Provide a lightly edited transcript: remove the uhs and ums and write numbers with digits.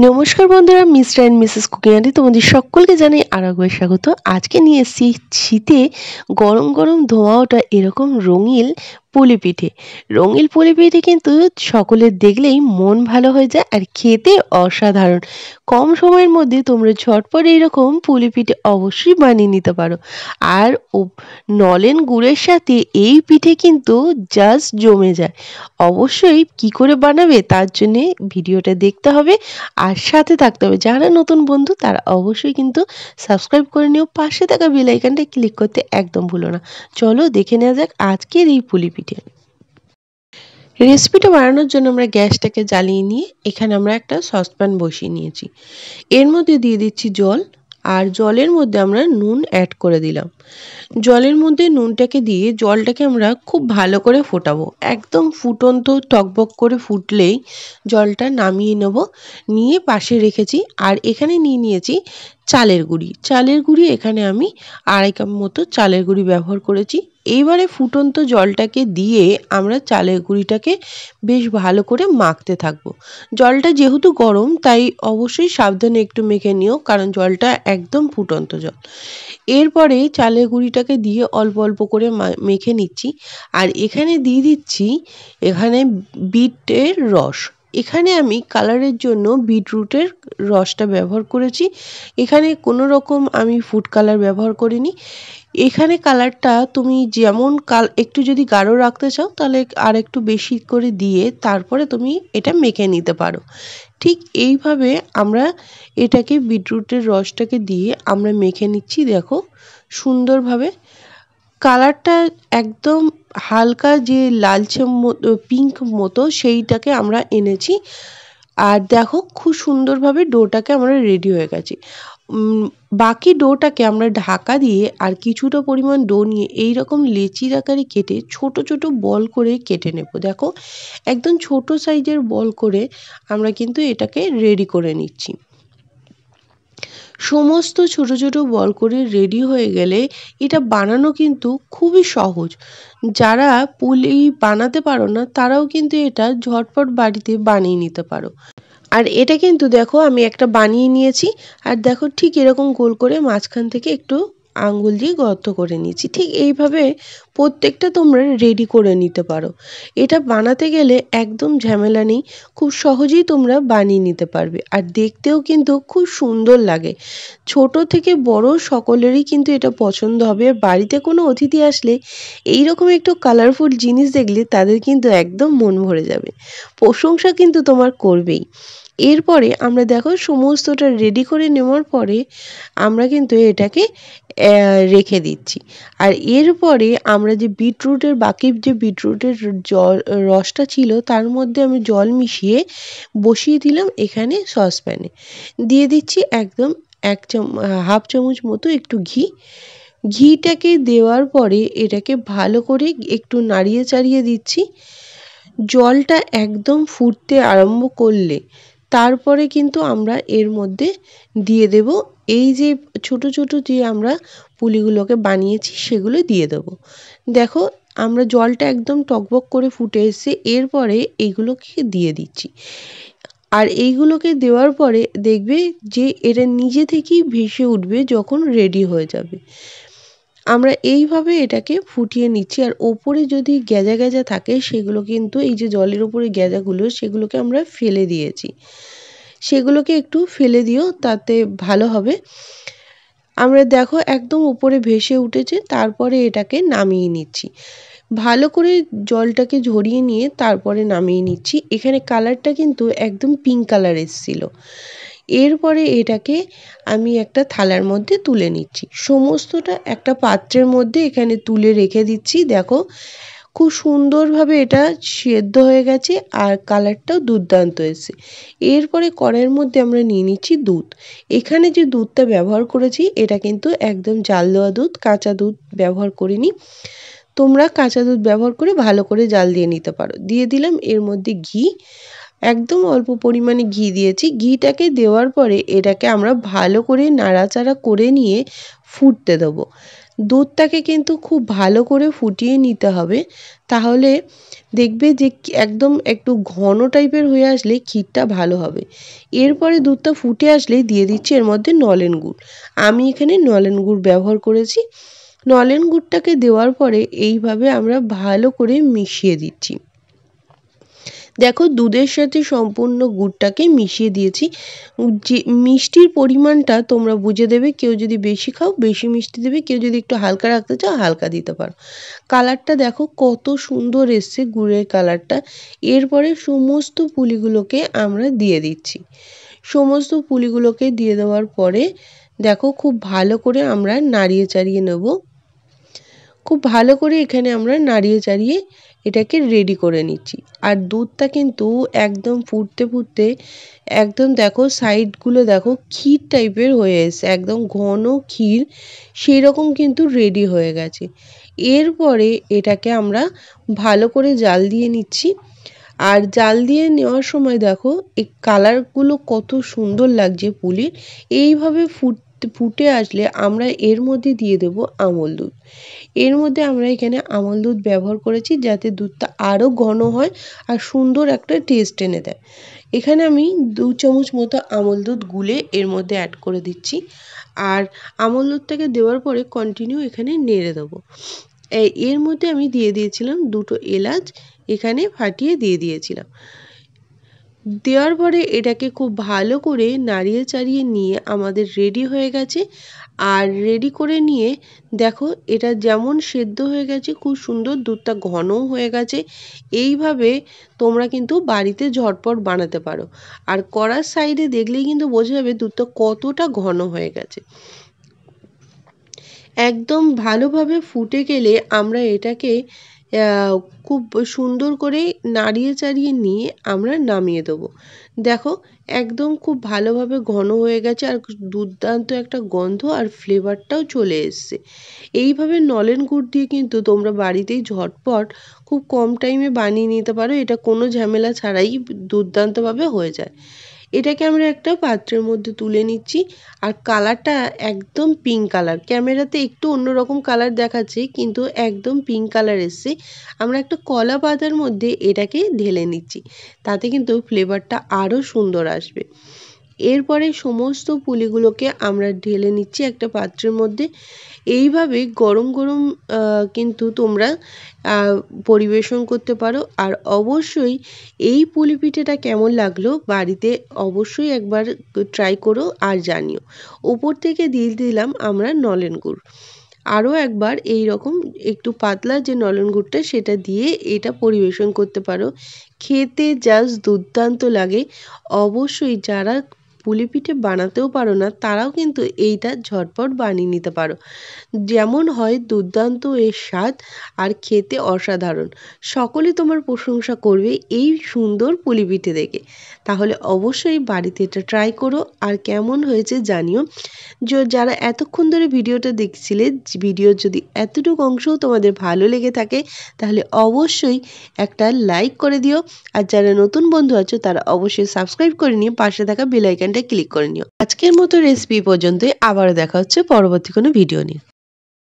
নমস্কার বন্ধুরা, mister and Mrs কুকিংয়ারে তোমাদের সকলকে জানাই আরেকবার স্বাগত। আজকে নিয়ে এসেছি শীতে গরম গরম ধোঁয়া ওঠা এরকম রঙিন পুলি পিঠে। রঙিন পুলি পিঠে কিন্তু সকলের দেখলেই মন ভালো হয়ে যায় আর খেতে অসাধারণ। কম সময়ের মধ্যে তোমরা ঝটপট এইরকম পুলি পিঠে অবশ্যই বানিয়ে নিতে পারো। আর নলেন গুড়ের সাথে এই পিঠে কিন্তু জাস্ট জমে যায়। অবশ্যই কি করে বানাবে তার জন্যে ভিডিওটা দেখতে হবে আর সাথে থাকতে হবে। যারা নতুন বন্ধু তারা অবশ্যই কিন্তু সাবস্ক্রাইব করে নিও, পাশে থাকা বেল আইকনটা ক্লিক করতে একদম ভুলো না। চলো দেখে নেওয়া যাক আজকের এই পুলি পিঠে রেসিপিটা। বানানোর জন্য আমরা গ্যাসটাকে জ্বালিয়ে নিয়ে এখানে আমরা একটা সসপ্যান বসিয়ে নিয়েছি। এর মধ্যে দিয়ে দিচ্ছি জল, আর জলের মধ্যে আমরা নুন অ্যাড করে দিলাম। জলের মধ্যে নুনটাকে দিয়ে জলটাকে আমরা খুব ভালো করে ফোটাবো। একদম ফুটন্ত টকবক করে ফুটলেই জলটা নামিয়ে নেব। নিয়ে পাশে রেখেছি। আর এখানে নিয়ে নিয়েছি চালের গুঁড়ি। চালের গুঁড়ি এখানে আমি 2.5 কাপ মতো চালের গুঁড়ি ব্যবহার করেছি। এইবারে ফুটন্ত জলটাকে দিয়ে আমরা চালের গুঁড়িটাকে বেশ ভালো করে মাখতে থাকবো। জলটা যেহেতু গরম তাই অবশ্যই সাবধানে একটু মেখে নিও, কারণ জলটা একদম ফুটন্ত জল। এরপরে চালের গুঁড়িটাকে দিয়ে অল্প অল্প করে মেখে নিচ্ছি। আর এখানে দিয়ে দিচ্ছি বিটের রস। এখানে আমি কালারের জন্য বিটরুটের রসটা ব্যবহার করেছি। এখানে কোনো রকম আমি ফুড কালার ব্যবহার করিনি। এখানে কালারটা তুমি যেমন একটু যদি গাঢ় রাখতে চাও তাহলে আর একটু বেশি করে দিয়ে তারপরে তুমি এটা মেখে নিতে পারো। ঠিক এইভাবে আমরা এটাকে বিটরুটের রসটাকে দিয়ে আমরা মেখে নিচ্ছি। দেখো সুন্দরভাবে কালারটা একদম হালকা যে লালচে পিঙ্ক মতো সেইটাকে আমরা এনেছি। আর দেখো খুব সুন্দরভাবে ডোটাকে আমরা রেডি হয়ে গেছি। বাকি ডোটাকে আমরা ঢাকা দিয়ে আর কিছুটা পরিমাণ ডো নিয়ে এইরকম লেচির আকারে কেটে ছোট ছোট বল করে কেটে নেব। দেখো একদম ছোট সাইজের বল করে আমরা কিন্তু এটাকে রেডি করে নিচ্ছি। সমস্ত ছোট ছোট বল করে রেডি হয়ে গেলে এটা বানানো কিন্তু খুবই সহজ। যারা পুলি বানাতে পারো না তারাও কিন্তু এটা ঝটপট বাড়িতে বানিয়ে নিতে পারো। আর এটা কিন্তু দেখো আমি একটা বানিয়ে নিয়েছি। আর দেখো ঠিক এরকম গোল করে মাঝখান থেকে একটু আঙ্গুল দিয়ে গর্ত করে নিয়েছি। ঠিক এইভাবে প্রত্যেকটা তোমরা রেডি করে নিতে পারো। এটা বানাতে গেলে একদম ঝামেলা নেই, খুব সহজেই তোমরা বানিয়ে নিতে পারবে। আর দেখতেও কিন্তু খুব সুন্দর লাগে। ছোট থেকে বড় সকলেরই কিন্তু এটা পছন্দ হবে। বাড়িতে কোনো অতিথি আসলে এইরকম একটু কালারফুল জিনিস দেখলে তাদের কিন্তু একদম মন ভরে যাবে, প্রশংসা কিন্তু তোমার করবেই। এরপরে আমরা দেখো সমস্তটা রেডি করে নেওয়ার পরে আমরা কিন্তু এটাকে রেখে দিচ্ছি। আর এরপরে আমরা যে বাকি যে বিটরুটের রসটা ছিল তার মধ্যে আমি জল মিশিয়ে বসিয়ে দিলাম। এখানে সসপ্যানে দিয়ে দিচ্ছি একদম 1.5 চামচ মতো একটু ঘি। ঘিটাকে দেওয়ার পরে এটাকে ভালো করে একটু নাড়িয়ে চাড়িয়ে দিচ্ছি। জলটা একদম ফুটতে আরম্ভ করলে তারপরে কিন্তু আমরা এর মধ্যে দিয়ে দেব এই যে ছোট ছোট যে আমরা পুলিগুলোকে বানিয়েছি সেগুলো দিয়ে দেব। দেখো আমরা জলটা একদম টকবক করে ফুটে এসেছে। এরপরে এইগুলোকে দিয়ে দিচ্ছি। আর এইগুলোকে দেওয়ার পরে দেখবে যে এটা নিজে থেকেই ভেসে উঠবে যখন রেডি হয়ে যাবে। আমরা এইভাবে এটাকে ফুটিয়ে নিচ্ছি। আর ওপরে যদি গ্যাজা গ্যাজা থাকে সেগুলো কিন্তু এই যে জলের উপরে গ্যাজাগুলো সেগুলোকে আমরা ফেলে দিয়েছি, সেগুলোকে একটু ফেলে দিও, তাতে ভালো হবে। আমরা দেখো একদম উপরে ভেসে উঠেছে। তারপরে এটাকে নামিয়ে নিচ্ছি। ভালো করে জলটাকে ঝরিয়ে নিয়ে তারপরে নামিয়ে নিচ্ছি। এখানে কালারটা কিন্তু একদম পিঙ্ক কালার এসেছিল। এরপরে এটাকে আমি একটা থালার মধ্যে তুলে নিচ্ছি। সমস্তটা একটা পাত্রের মধ্যে এখানে তুলে রেখে দিচ্ছি। দেখো খুব সুন্দরভাবে এটা সেদ্ধ হয়ে গেছে আর কালারটাও দুর্দান্ত এসেছে। এরপরে কড়াইয়ের মধ্যে আমরা নিয়ে নিচ্ছি দুধ। এখানে যে দুধটা ব্যবহার করেছি এটা কিন্তু একদম জাল দেওয়া দুধ, কাঁচা দুধ ব্যবহার করিনি। তোমরা কাঁচা দুধ ব্যবহার করে ভালো করে জাল দিয়ে নিতে পারো। দিয়ে দিলাম এর মধ্যে ঘি, একদম অল্প পরিমাণে ঘি দিয়েছি। ঘিটাকে দেওয়ার পরে এটাকে আমরা ভালো করে নাড়াচাড়া করে নিয়ে ফুটতে দেবো। দুধটাকে কিন্তু খুব ভালো করে ফুটিয়ে নিতে হবে, তাহলে দেখবে যে একদম একটু ঘন টাইপের হয়ে আসলে ক্ষীরটা ভালো হবে। এরপরে দুধটা ফুটে আসলে দিয়ে দিচ্ছি এর মধ্যে নলেন গুড়। আমি এখানে নলেন গুড় ব্যবহার করেছি। নলেন গুড়টাকে দেওয়ার পরে এইভাবে আমরা ভালো করে মিশিয়ে দিচ্ছি। দেখো দুধের সাথে সম্পূর্ণ গুড়টাকে মিশিয়ে দিয়েছি। যে মিষ্টির পরিমাণটা তোমরা বুঝে দেবে, কেউ যদি বেশি খাও বেশি মিষ্টি দেবে, কেউ যদি একটু হালকা রাখতে চাও হালকা দিতে পারো। কালারটা দেখো কত সুন্দর এসছে গুড়ের কালারটা। এরপরে সমস্ত পুলিগুলোকে আমরা দিয়ে দিচ্ছি। সমস্ত পুলিগুলোকে দিয়ে দেওয়ার পরে দেখো খুব ভালো করে আমরা নাড়িয়ে চাড়িয়ে নেব। খুব ভালো করে এখানে আমরা নাড়িয়ে চাড়িয়ে এটাকে রেডি করে নিচ্ছি। আর দুধটা কিন্তু একদম ফুটতে ফুটতে একদম দেখো সাইডগুলো দেখো ক্ষীর টাইপের হয়ে এসেছে, একদম ঘন ক্ষীর সেই রকম কিন্তু রেডি হয়ে গেছে। এরপরে এটাকে আমরা ভালো করে জাল দিয়ে নিচ্ছি। আর জাল দিয়ে নেওয়ার সময় দেখো এই কালারগুলো কত সুন্দর লাগছে পুলির। এইভাবে ফুটে আসলে আমরা এর মধ্যে দিয়ে দেব আমল দুধ। এর মধ্যে আমরা এখানে আমল দুধ ব্যবহার করেছি যাতে দুধটা আরও ঘন হয় আর সুন্দর একটা টেস্ট এনে দেয়। এখানে আমি 2 চামচ মতো আমল দুধ গুলে এর মধ্যে অ্যাড করে দিচ্ছি। আর আমল দুধটাকে দেওয়ার পরে কন্টিনিউ এখানে নেড়ে দেবো। এর মধ্যে আমি দিয়ে দিয়েছিলাম 2টো এলাচ, এখানে ফাটিয়ে দিয়ে দিয়েছিলাম। দেওয়ার পরে এটাকে খুব ভালো করে নাড়িয়ে চাড়িয়ে নিয়ে আমাদের রেডি হয়ে গেছে। আর রেডি করে নিয়ে দেখো এটা যেমন সেদ্ধ হয়ে গেছে খুব সুন্দর, দুধটা ঘনও হয়ে গেছে। এইভাবে তোমরা কিন্তু বাড়িতে ঝটপট বানাতে পারো। আর কড়ার সাইডে দেখলেই কিন্তু বোঝা যাবে দুধটা কতটা ঘন হয়ে গেছে। একদম ভালোভাবে ফুটে গেলে আমরা এটাকে খুব সুন্দর করে নাড়িয়ে চাড়িয়ে নিয়ে আমরা নামিয়ে দেবো। দেখো একদম খুব ভালোভাবে ঘন হয়ে গেছে আর দুর্দান্ত একটা গন্ধ আর ফ্লেভারটাও চলে এসছে। এইভাবে নলেন গুড় দিয়ে কিন্তু তোমরা বাড়িতেই ঝটপট খুব কম টাইমে বানিয়ে নিতে পারো। এটা কোনো ঝামেলা ছাড়াই দুর্দান্তভাবে হয়ে যায়। এটাকে আমরা একটা পাত্রের মধ্যে তুলে নিচ্ছি। আর কালারটা একদম পিঙ্ক কালার, ক্যামেরাতে একটু অন্যরকম কালার দেখাচ্ছে কিন্তু একদম পিঙ্ক কালার এসছে। আমরা একটা কলা পাতার মধ্যে এটাকে ঢেলে নিচ্ছি, তাতে কিন্তু ফ্লেভারটা আরও সুন্দর আসবে। এরপরে সমস্ত পুলিগুলোকে আমরা ঢেলে নিচ্ছি একটা পাত্রের মধ্যে। এইভাবে গরম গরম কিন্তু তোমরা পরিবেশন করতে পারো। আর অবশ্যই এই পুলি পিঠেটা কেমন লাগলো বাড়িতে অবশ্যই একবার ট্রাই করো আর জানিও। উপর থেকে দিয়ে দিলাম আমরা নলেন গুড়। আরও একবার এই রকম একটু পাতলা যে নলেন গুড়টা সেটা দিয়ে এটা পরিবেশন করতে পারো। খেতে জাস্ট দুর্দান্ত লাগে। অবশ্যই যারা পুলি পিঠে বানাতেও পারো না তারাও কিন্তু এইটা ঝটপট বানিয়ে নিতে পারো। যেমন হয় দুর্দান্ত এর স্বাদ আর খেতে অসাধারণ। সকলে তোমার প্রশংসা করবে এই সুন্দর পুলি পিঠে দেখে। তাহলে অবশ্যই বাড়িতে এটা ট্রাই করো আর কেমন হয়েছে জানিও। যারা এতক্ষণ ধরে ভিডিওটা দেখছিলে, ভিডিওর যদি এতটুকু অংশও তোমাদের ভালো লেগে থাকে তাহলে অবশ্যই একটা লাইক করে দিও। আর যারা নতুন বন্ধু আছো তারা অবশ্যই সাবস্ক্রাইব করে নিয়ে পাশে থাকা বেল আইকনটা ক্লিক করে নিও। আজকের মতো রেসিপি পর্যন্তই, আবারও দেখা হচ্ছে পরবর্তী কোনো ভিডিও নিয়ে।